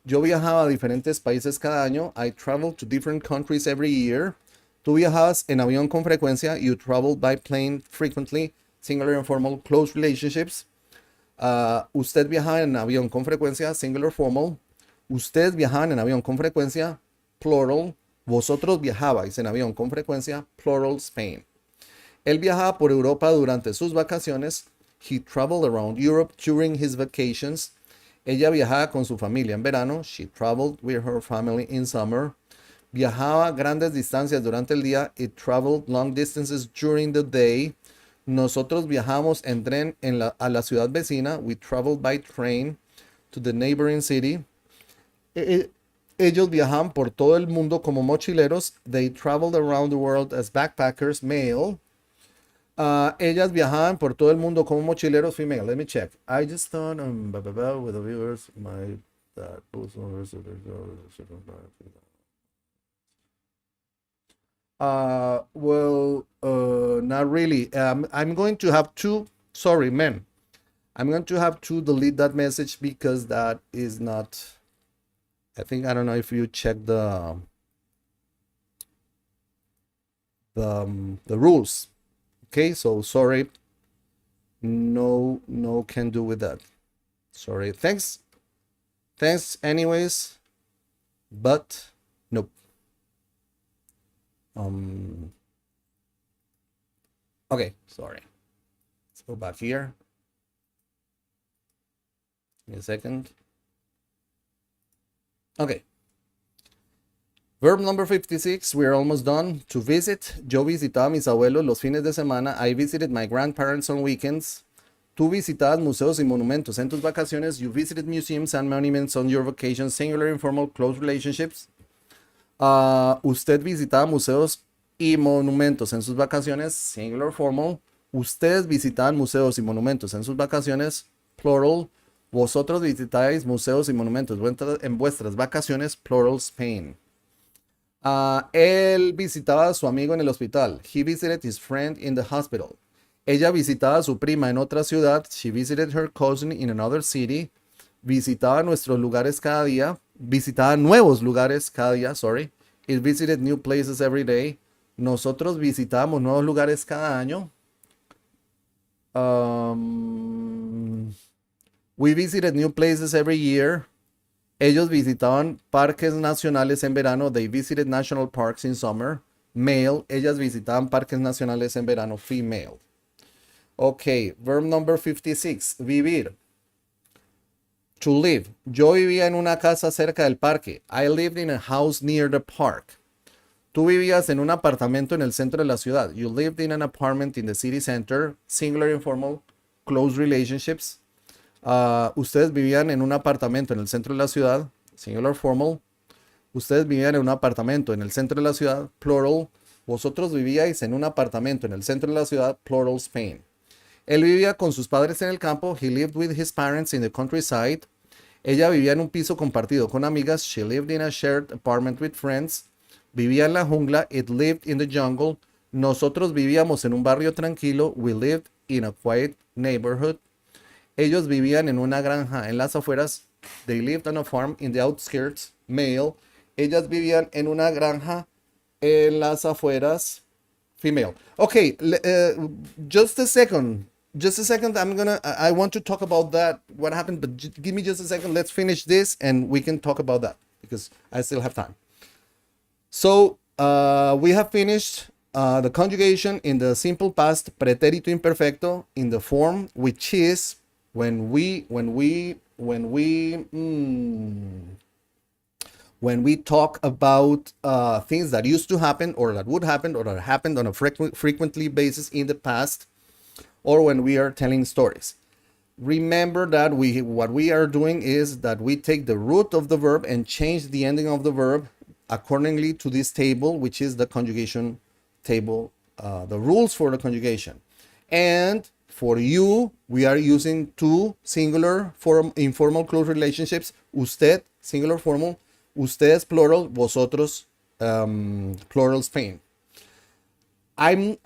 Yo viajaba a diferentes países cada año. I travel to different countries every year. Tú viajabas en avión con frecuencia. You traveled by plane frequently. Singular, informal, close relationships. Usted viajaba en avión con frecuencia. Singular, formal. Ustedes viajaban en avión con frecuencia. Plural. Vosotros viajabais en avión con frecuencia. Plural, Spain. Él viajaba por Europa durante sus vacaciones. He traveled around Europe during his vacations. Ella viajaba con su familia en verano. She traveled with her family in summer. Viajaba grandes distancias durante el día. It traveled long distances during the day. Nosotros viajamos en tren a la ciudad vecina. We traveled by train to the neighboring city. Ellos viajaban por todo el mundo como mochileros. They traveled around the world as backpackers, male. Ellas viajaban por todo el mundo como mochileros, female. Let me check. I just thought with the viewers, not really. I'm going to have to, sorry, men. I'm going to have to delete that message because that is not, I think, I don't know if you check the rules. Okay, so sorry. No can do with that. Sorry. Thanks anyways, but nope. Okay, sorry. Let's go back here. Give me a second. Okay. Verb number 56, we're almost done. To visit, yo visitaba a mis abuelos los fines de semana. I visited my grandparents on weekends. Tú visitabas museos y monumentos en tus vacaciones. You visited museums and monuments on your vacation. Singular, informal, close relationships. Usted visitaba museos y monumentos en sus vacaciones. Singular, formal. Ustedes visitaban museos y monumentos en sus vacaciones. Plural. Vosotros visitáis museos y monumentos en vuestras vacaciones. Plural, Spain. Él visitaba a su amigo en el hospital. He visited his friend in the hospital. Ella visitaba a su prima en otra ciudad. She visited her cousin in another city. Visitaba nuestros lugares cada día. Visitaba nuevos lugares cada día, sorry. It visited new places every day. Nosotros visitábamos nuevos lugares cada año. We visited new places every year. Ellos visitaban parques nacionales en verano. They visited national parks in summer. Male. Ellas visitaban parques nacionales en verano. Female. Ok, verb number 56. Vivir. To live. Yo vivía en una casa cerca del parque. I lived in a house near the park. Tú vivías en un apartamento en el centro de la ciudad. You lived in an apartment in the city center. Singular, informal, close relationships. Ustedes vivían en un apartamento en el centro de la ciudad. Singular, formal. Ustedes vivían en un apartamento en el centro de la ciudad. Plural. Vosotros vivíais en un apartamento en el centro de la ciudad. Plural, Spain. Él vivía con sus padres en el campo. He lived with his parents in the countryside. Ella vivía en un piso compartido con amigas. She lived in a shared apartment with friends. Vivía en la jungla. It lived in the jungle. Nosotros vivíamos en un barrio tranquilo. We lived in a quiet neighborhood. Ellos vivían en una granja en las afueras. They lived on a farm in the outskirts. Male. Ellas vivían en una granja en las afueras. Female. Okay, just a second. Just a second. I want to talk about that. What happened? But give me just a second. Let's finish this and we can talk about that because I still have time. So we have finished the conjugation in the simple past, pretérito imperfecto, in the form which is when we talk about things that used to happen or that would happen or that happened on a frequently basis in the past, or when we are telling stories. Remember that what we are doing is that we take the root of the verb and change the ending of the verb accordingly to this table, which is the conjugation table, the rules for the conjugation. And for you, we are using two singular informal close relationships. Usted, singular formal. Ustedes, plural. Vosotros, plural, Spain. I'm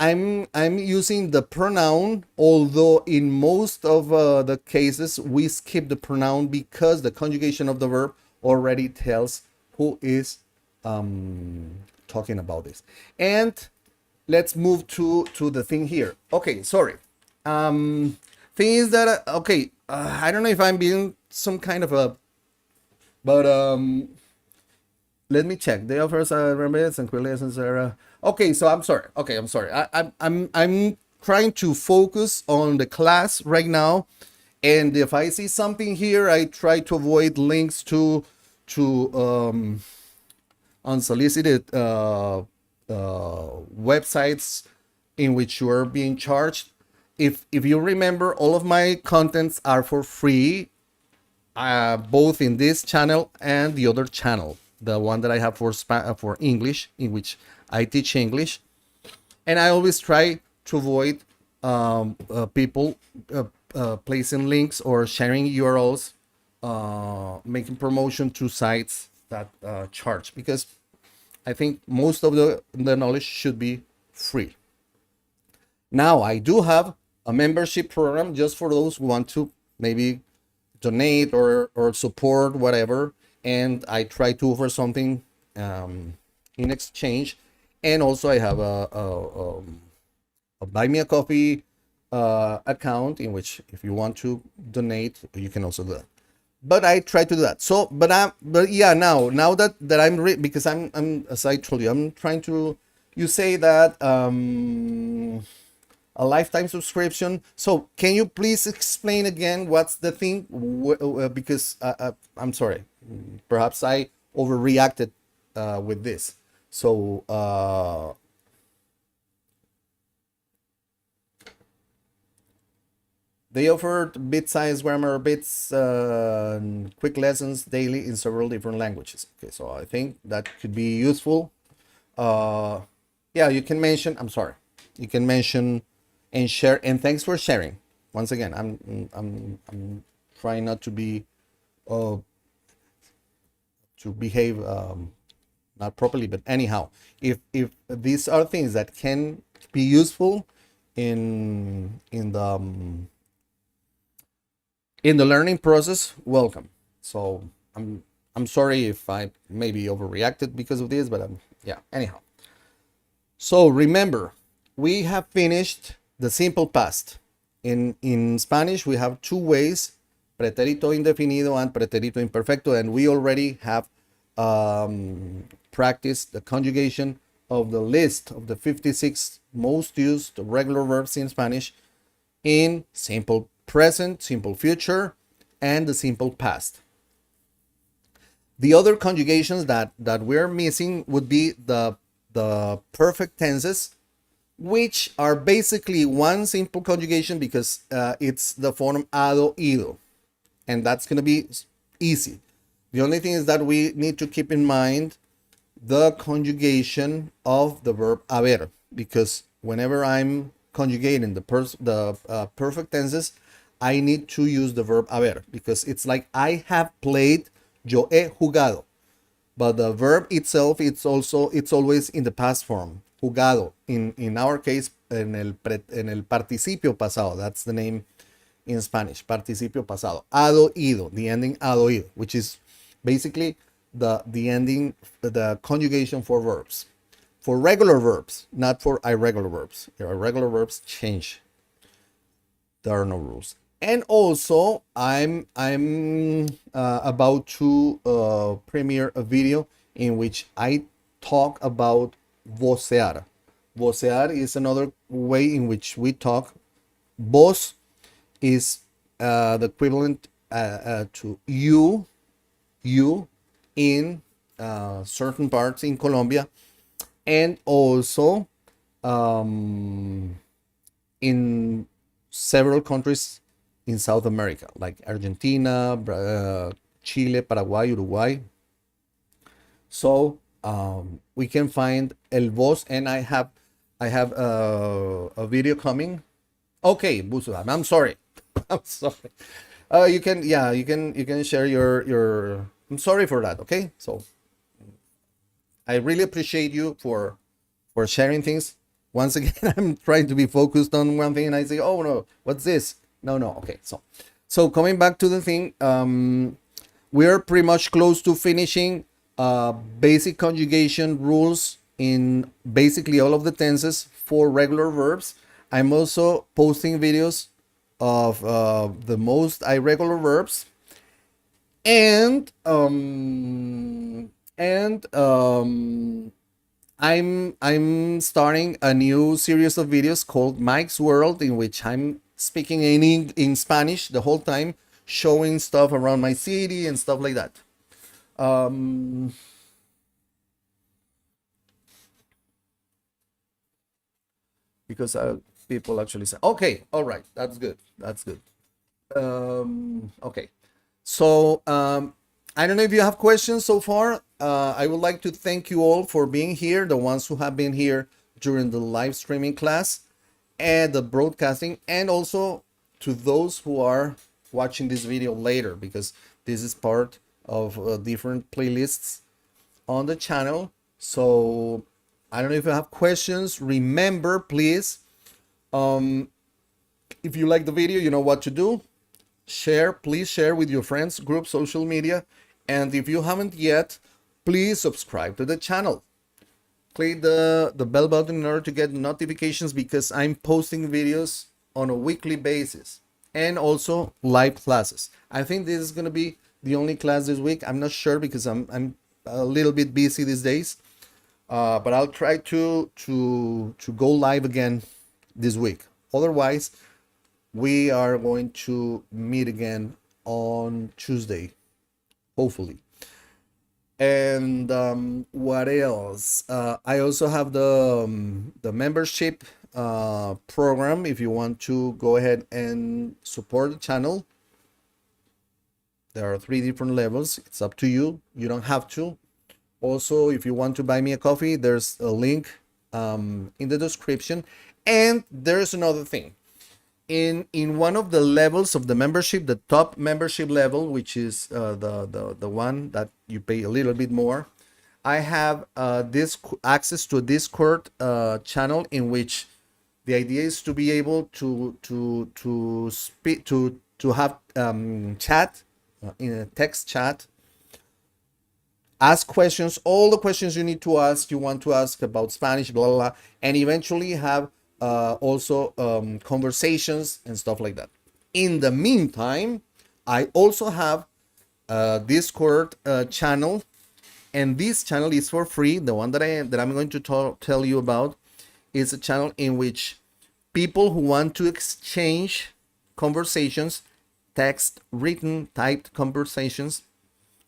using the pronoun, although in most of the cases we skip the pronoun because the conjugation of the verb already tells who is talking about this. And let's move to the thing here. Okay, sorry. Thing is that I don't know if I'm being some kind of a, but let me check. They offer us remedies and lessons. Okay, so I'm sorry. Okay, I'm sorry. I'm trying to focus on the class right now, and if I see something here, I try to avoid links to unsolicited websites in which you are being charged. If you remember, all of my contents are for free, both in this channel and the other channel, the one that I have for English, in which I teach English. And I always try to avoid people placing links or sharing URLs, making promotion to sites that charge, because I think most of the knowledge should be free. Now, I do have a membership program just for those who want to maybe donate or support whatever, and I try to offer something in exchange. And also I have a buy me a coffee account in which if you want to donate, you can also do that. But I try to do that. So, but yeah, now that I'm because I'm as I told you, I'm trying to. You say that a lifetime subscription. So can you please explain again what's the thing? Because I'm sorry, perhaps I overreacted with this. So they offered bit-sized grammar bits, quick lessons daily in several different languages. Okay, so I think that could be useful. Yeah, you can mention, I'm sorry, you can mention and share, and thanks for sharing. Once again, I'm trying not to be to behave not properly, but anyhow, if these are things that can be useful in the learning process, welcome. So I'm sorry if I maybe overreacted because of this, but yeah, anyhow. So remember, we have finished the simple past. In Spanish, we have two ways, pretérito indefinido and pretérito imperfecto, and we already have practiced the conjugation of the list of the 56 most used regular verbs in Spanish in simple present, simple future, and the simple past. The other conjugations that we're missing would be the perfect tenses, which are basically one simple conjugation because it's the form hado, ido, and that's going to be easy. The only thing is that we need to keep in mind the conjugation of the verb haber, because whenever I'm conjugating the perfect tenses, I need to use the verb haber, because it's like I have played, yo he jugado. But the verb itself, it's always in the past form, jugado. In our case, en el participio pasado. That's the name in Spanish, participio pasado. Hado, ido, the ending hado, ido, which is basically the ending, the conjugation for verbs. For regular verbs, not for irregular verbs. Irregular verbs change. There are no rules. And also, I'm about to premiere a video in which I talk about vocear. Vocear is another way in which we talk. Voz is the equivalent to you in certain parts in Colombia, and also in several countries in South America, like Argentina, Chile, Paraguay, Uruguay. So we can find el voz, and I have a video coming. Okay, Busudan, I'm sorry. I'm sorry. You can share your. I'm sorry for that. Okay, so I really appreciate you for sharing things. Once again, I'm trying to be focused on one thing, and I say, oh no, what's this? No, okay. So coming back to the thing, we're pretty much close to finishing basic conjugation rules in basically all of the tenses for regular verbs. I'm also posting videos of the most irregular verbs, and I'm starting a new series of videos called Mike's World, in which I'm speaking in Spanish the whole time, showing stuff around my city and stuff like that. Because people actually say, okay, all right, that's good. Okay, so I don't know if you have questions so far. I would like to thank you all for being here, the ones who have been here during the live streaming class and the broadcasting, and also to those who are watching this video later, because this is part of different playlists on the channel. So I don't know if you have questions. Remember, please, if you like the video, you know what to do. Please share with your friends, group, social media. And if you haven't yet, please subscribe to the channel. Click the bell button in order to get notifications, because I'm posting videos on a weekly basis, and also live classes. I think this is going to be the only class this week. I'm not sure, because I'm a little bit busy these days. But I'll try to go live again this week. Otherwise, we are going to meet again on Tuesday, hopefully. And what else? I also have the membership program. If you want to go ahead and support the channel, there are 3 different levels. It's up to you. You don't have to. Also, if you want to buy me a coffee, there's a link in the description. And there's another thing. In one of the levels of the membership, the top membership level, which is the one that you pay a little bit more, I have this access to a Discord channel in which the idea is to be able to speak to have chat in a text chat, ask questions, all the questions you need to ask, you want to ask about Spanish, blah, blah, blah, and eventually have also conversations and stuff like that. In the meantime, I also have a Discord channel, and this channel is for free. The one that I'm going to tell you about is a channel in which people who want to exchange conversations, text, written, typed conversations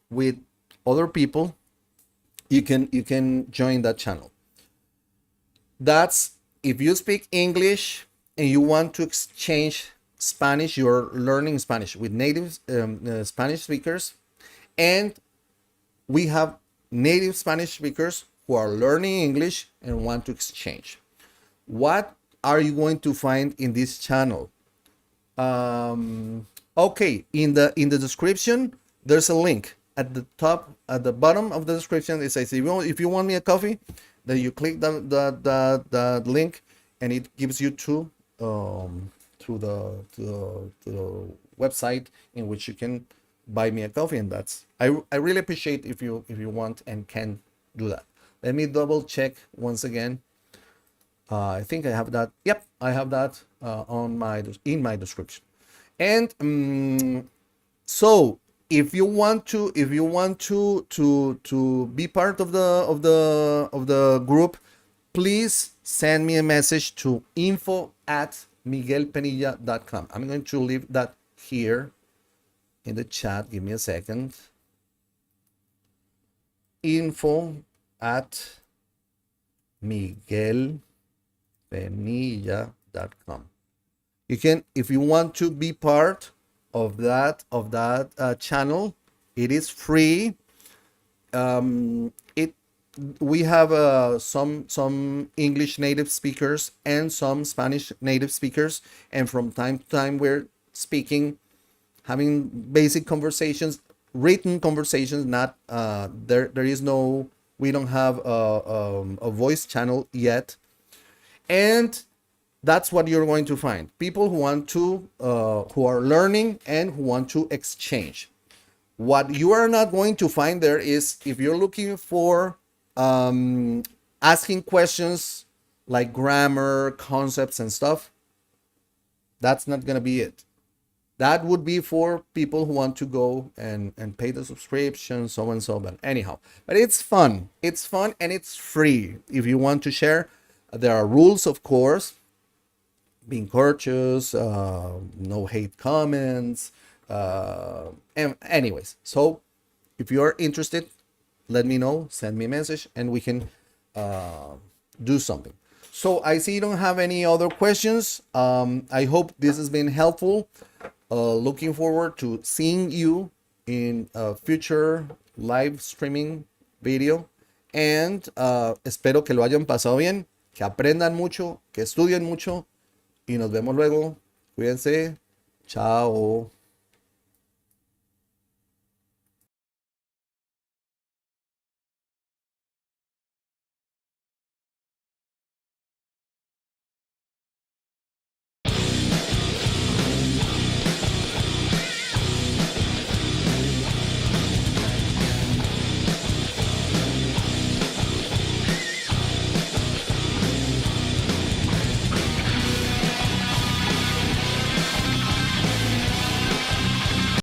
with other people, you can join that channel. That's if you speak English and you want to exchange Spanish, you're learning Spanish with native Spanish speakers, and we have native Spanish speakers who are learning English and want to exchange. What are you going to find in this channel? Okay, in the description, there's a link at the top, at the bottom of the description. It says if you want me a coffee, then you click the link, and it gives you to the website in which you can buy me a coffee. And that's I really appreciate if you want and can do that. Let me double check once again. I think I have that. Yep, I have that in my description. And so if you want to be part of the group, please send me a message to info@miguelpenilla.com. I'm going to leave that here in the chat. Give me a second. info@miguelpenilla.com. You can, if you want to be part of that channel, it is free. We have some English native speakers and some Spanish native speakers, and from time to time we're having basic conversations, written conversations. Not there is no, we don't have a voice channel yet. And that's what you're going to find. People who want to, who are learning and who want to exchange. What you are not going to find there is, if you're looking for asking questions like grammar, concepts, and stuff, that's not going to be it. That would be for people who want to go and pay the subscription, so and so. But anyhow, but it's fun. It's fun and it's free. If you want to share, there are rules, of course. Being courteous, no hate comments, and anyways, so if you are interested, let me know, send me a message, and we can do something. So I see you don't have any other questions. I hope this has been helpful. Looking forward to seeing you in a future live streaming video, and espero que lo hayan pasado bien, que aprendan mucho, que estudien mucho. Y nos vemos luego. Cuídense. Chao.